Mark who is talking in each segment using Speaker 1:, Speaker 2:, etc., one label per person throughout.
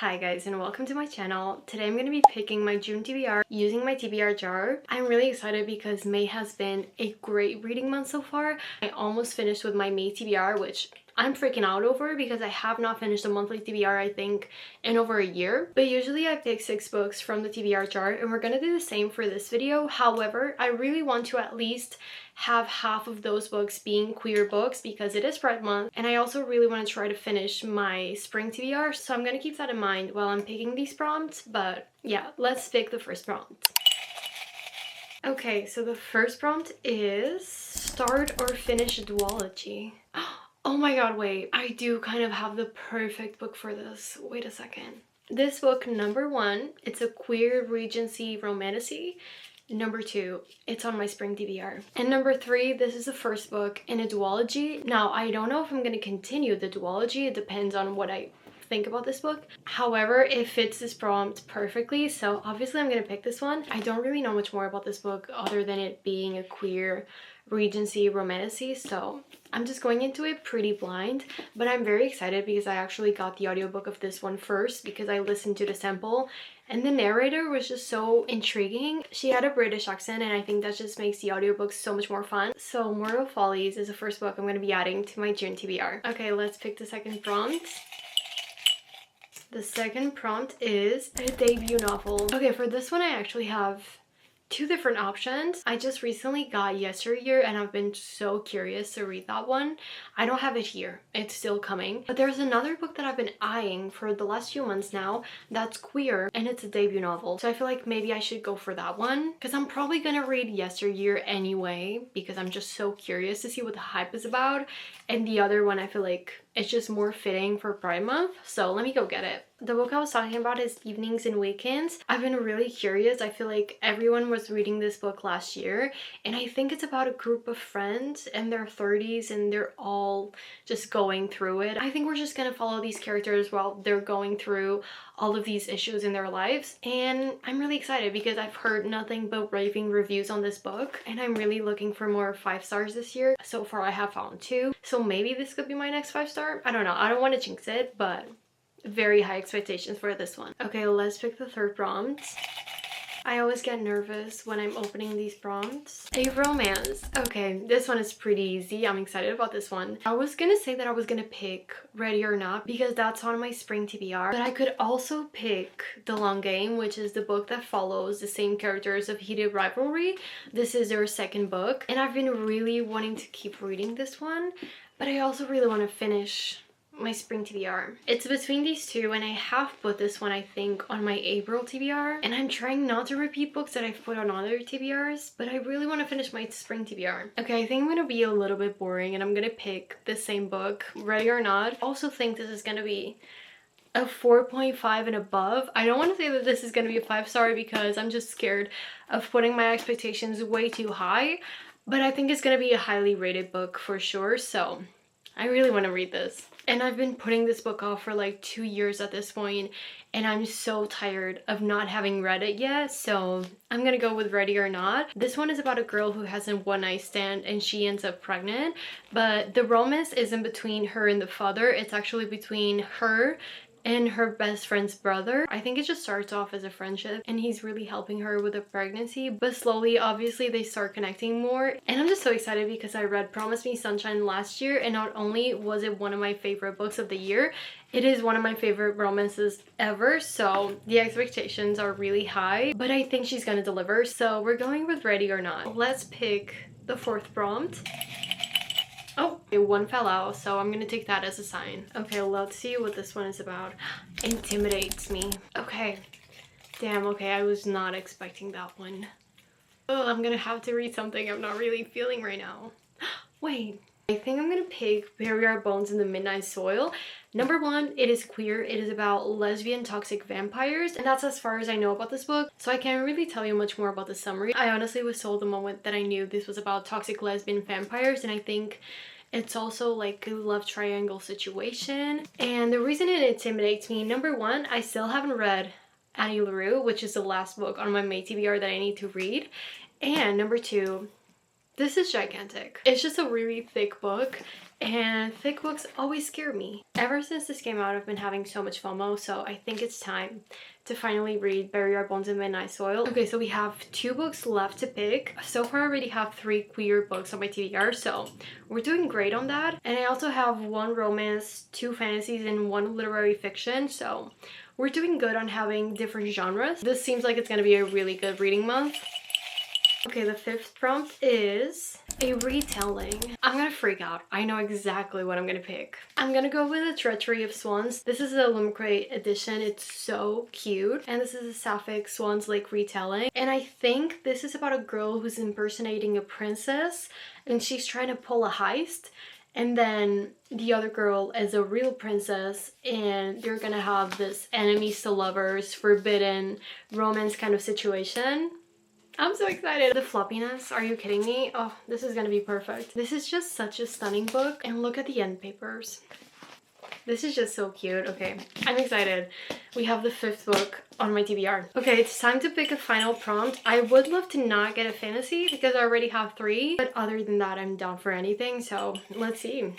Speaker 1: Hi guys, and welcome to my channel. Today I'm going to be picking my June TBR using my TBR jar. I'm really excited because May has been a great reading month so far. I almost finished with my May TBR, which I'm freaking out over because I have not finished a monthly TBR I think in over a year. But usually I pick 6 books from the TBR jar and we're going to do the same for this video. However, I really want to at least have half of those books being queer books because it is Pride Month, and I also really want to try to finish my spring TBR, so I'm going to keep that in mind while I'm picking these prompts. But yeah, let's pick the first prompt. Okay, so the first prompt is start or finish a duology. Oh my god, wait, I do kind of have the perfect book for this. Wait a second. This book, number 1, it's a queer Regency romantasy. Number 2, it's on my spring TBR. And number 3, this is the first book in a duology. Now, I don't know if I'm going to continue the duology. It depends on what I think about this book. However, it fits this prompt perfectly, so obviously I'm going to pick this one. I don't really know much more about this book other than it being a queer Regency romantasy, so I'm just going into it pretty blind, but I'm very excited because I actually got the audiobook of this one first because I listened to the sample and the narrator was just so intriguing. She had a British accent and I think that just makes the audiobook so much more fun. So Mortal Follies is the first book I'm going to be adding to my June TBR. Okay, let's pick the second prompt. The second prompt is a debut novel. Okay, for this one I actually have 2 different options. I just recently got Yesteryear and I've been so curious to read that one. I don't have it here. It's still coming. But there's another book that I've been eyeing for the last few months now that's queer and it's a debut novel. So I feel like maybe I should go for that one because I'm probably gonna read Yesteryear anyway because I'm just so curious to see what the hype is about. And the other one I feel like it's just more fitting for Pride Month. So let me go get it. The book I was talking about is Evenings and Weekends. I've been really curious. I feel like everyone was reading this book last year and I think it's about a group of friends in their 30s and they're all just going through it. I think we're just gonna follow these characters while they're going through all of these issues in their lives, and I'm really excited because I've heard nothing but raving reviews on this book and I'm really looking for more 5 stars this year. So far I have found 2, so maybe this could be my next 5-star. I don't know, I don't want to jinx it, but very high expectations for this one. Okay, let's pick the third prompt. I always get nervous when I'm opening these prompts. A romance. Okay, this one is pretty easy. I'm excited about this one. I was gonna say that I was gonna pick Ready or Not because that's on my spring TBR, but I could also pick The Long Game, which is the book that follows the same characters of Heated Rivalry. This is their second book, and I've been really wanting to keep reading this one, but I also really want to finish my spring TBR. It's between these 2 and I have put this one I think on my April TBR, and I'm trying not to repeat books that I've put on other TBRs, but I really want to finish my spring TBR. Okay, I think I'm gonna be a little bit boring and I'm gonna pick the same book, Ready or Not. I also think this is gonna be a 4.5 and above. I don't want to say that this is gonna be a 5-star because I'm just scared of putting my expectations way too high, but I think it's gonna be a highly rated book for sure, so I really want to read this. And I've been putting this book off for like 2 years at this point, and I'm so tired of not having read it yet, so I'm gonna go with Ready or Not. This one is about a girl who has a one-night stand and she ends up pregnant, but the romance isn't between her and the father. It's actually between her and her best friend's brother. I think it just starts off as a friendship and he's really helping her with a pregnancy, but slowly obviously they start connecting more. And I'm just so excited because I read Promise Me Sunshine last year, and not only was it one of my favorite books of the year, it is one of my favorite romances ever, so the expectations are really high, but I think she's gonna deliver. So we're going with Ready or Not. Let's pick the 4th prompt. Oh, one fell out, so I'm gonna take that as a sign. Okay, let's see what this one is about. Intimidates me. Okay. Damn, okay, I was not expecting that one. Oh, I'm gonna have to read something I'm not really feeling right now. Wait. I think I'm gonna pick Bury Our Bones in the Midnight Soil. Number 1, it is queer. It is about lesbian toxic vampires, and that's as far as I know about this book, so I can't really tell you much more about the summary. I honestly was told the moment that I knew this was about toxic lesbian vampires, and I think it's also like a love triangle situation. And the reason it intimidates me, number 1, I still haven't read Annie LaRue, which is the last book on my May TBR that I need to read. And number 2, this is gigantic. It's just a really thick book and thick books always scare me. Ever since this came out, I've been having so much FOMO, so I think it's time to finally read Bury Our Bones in Midnight Soil. Okay, so we have 2 books left to pick. So far I already have 3 queer books on my TBR, so we're doing great on that. And I also have 1 romance, 2 fantasies, and 1 literary fiction, so we're doing good on having different genres. This seems like it's gonna be a really good reading month. Okay, the 5th prompt is a retelling. I'm gonna freak out. I know exactly what I'm gonna pick. I'm gonna go with The Treachery of Swans. This is the Lumcrate edition. It's so cute. And this is a Sapphic Swans Lake retelling. And I think this is about a girl who's impersonating a princess and she's trying to pull a heist. And then the other girl is a real princess and they're gonna have this enemies to lovers, forbidden romance kind of situation. I'm so excited. The floppiness, are you kidding me? Oh, this is gonna be perfect. This is just such a stunning book, and look at the end papers. This is just so cute. Okay, I'm excited. We have the 5th book on my TBR. Okay, it's time to pick a final prompt. I would love to not get a fantasy because I already have 3, but other than that, I'm down for anything, so let's see.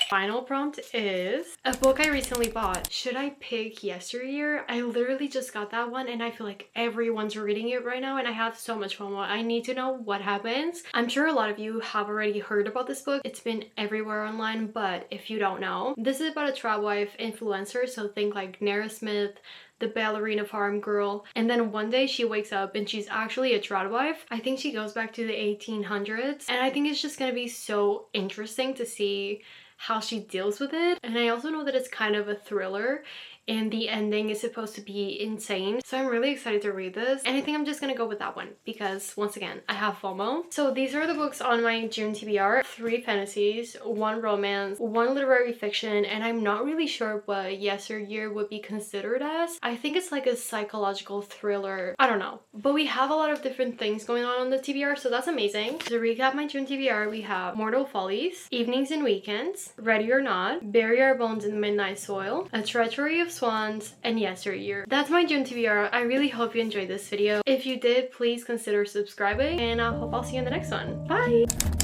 Speaker 1: Final prompt is a book I recently bought. Should I pick Yesteryear? I literally just got that one and I feel like everyone's reading it right now and I have so much FOMO. I need to know what happens. I'm sure a lot of you have already heard about this book. It's been everywhere online, but if you don't know, this is about a trad wife influencer, so think like Nara Smith, the ballerina farm girl, and then one day she wakes up and she's actually a trad wife. I think she goes back to the 1800s and I think it's just gonna be so interesting to see how she deals with it. And I also know that it's kind of a thriller and the ending is supposed to be insane, so I'm really excited to read this, and I think I'm just gonna go with that one because once again I have FOMO. So these are the books on my June TBR. 3 fantasies, 1 romance, 1 literary fiction, and I'm not really sure what Yesteryear would be considered as. I think it's like a psychological thriller, I don't know, but we have a lot of different things going on the TBR, so that's amazing. To recap my June TBR, we have Mortal Follies, Evenings and Weekends, Ready or Not, Bury Our Bones in Midnight Soil, A Treachery of Swans, and Yesteryear. That's my June TBR. I really hope you enjoyed this video. If you did, please consider subscribing, and I hope I'll see you in the next one. Bye!